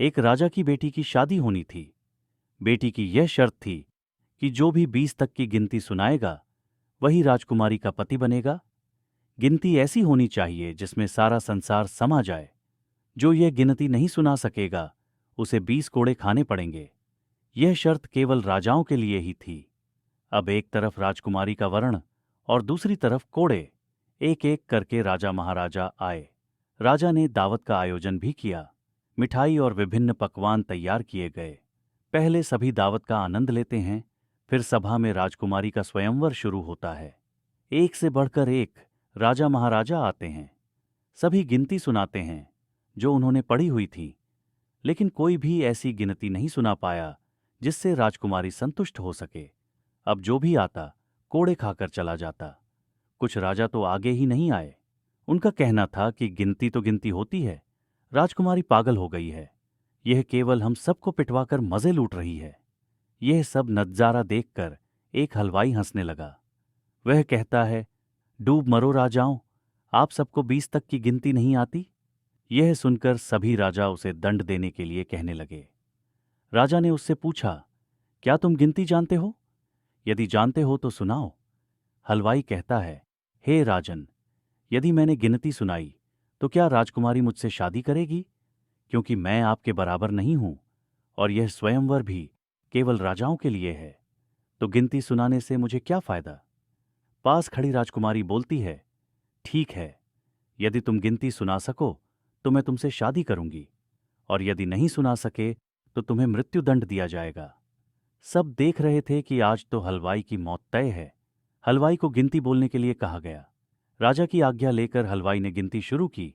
एक राजा की बेटी की शादी होनी थी। बेटी की यह शर्त थी कि जो भी 20 तक की गिनती सुनाएगा वही राजकुमारी का पति बनेगा। गिनती ऐसी होनी चाहिए जिसमें सारा संसार समा जाए। जो यह गिनती नहीं सुना सकेगा उसे 20 कोड़े खाने पड़ेंगे। यह शर्त केवल राजाओं के लिए ही थी। अब एक तरफ राजकुमारी का वर्ण और दूसरी तरफ कोड़े। एक एक करके राजा महाराजा आए। राजा ने दावत का आयोजन भी किया। मिठाई और विभिन्न पकवान तैयार किए गए। पहले सभी दावत का आनंद लेते हैं, फिर सभा में राजकुमारी का स्वयंवर शुरू होता है। एक से बढ़कर एक राजा महाराजा आते हैं। सभी गिनती सुनाते हैं जो उन्होंने पढ़ी हुई थी, लेकिन कोई भी ऐसी गिनती नहीं सुना पाया जिससे राजकुमारी संतुष्ट हो सके। अब जो भी आता कोड़े खाकर चला जाता। कुछ राजा तो आगे ही नहीं आए। उनका कहना था कि गिनती तो गिनती होती है, राजकुमारी पागल हो गई है। यह केवल हम सबको पिटवाकर मजे लूट रही है। यह सब नजारा देखकर एक हलवाई हंसने लगा। वह कहता है, डूब मरो राजाओं, आप सबको 20 तक की गिनती नहीं आती। यह सुनकर सभी राजा उसे दंड देने के लिए कहने लगे। राजा ने उससे पूछा, क्या तुम गिनती जानते हो? यदि जानते हो तो सुनाओ। हलवाई कहता है, हे राजन, यदि मैंने गिनती सुनाई तो क्या राजकुमारी मुझसे शादी करेगी? क्योंकि मैं आपके बराबर नहीं हूं और यह स्वयंवर भी केवल राजाओं के लिए है, तो गिनती सुनाने से मुझे क्या फायदा? पास खड़ी राजकुमारी बोलती है, ठीक है, यदि तुम गिनती सुना सको तो मैं तुमसे शादी करूंगी, और यदि नहीं सुना सके तो तुम्हें मृत्युदंड दिया जाएगा। सब देख रहे थे कि आज तो हलवाई की मौत तय है। हलवाई को गिनती बोलने के लिए कहा गया। राजा की आज्ञा लेकर हलवाई ने गिनती शुरू की।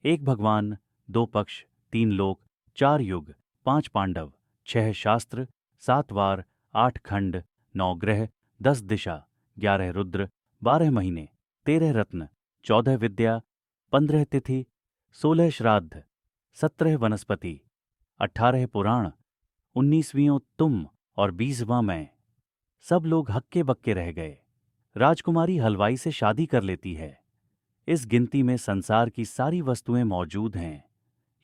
1 भगवान, 2 पक्ष, 3 लोक, 4 युग, 5 पांडव, 6 शास्त्र, 7 वार, 8 खंड, 9 ग्रह, 10 दिशा, 11 रुद्र, 12 महीने, 13 रत्न, 14 विद्या, 15 तिथि, 16 श्राद्ध, 17 वनस्पति, 18 पुराण, 19वीं तुम और 20वां मैं। सब लोग हक्के बक्के रह गए। राजकुमारी हलवाई से शादी कर लेती है। इस गिनती में संसार की सारी वस्तुएं मौजूद हैं।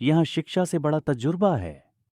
यहां शिक्षा से बड़ा तजुर्बा है।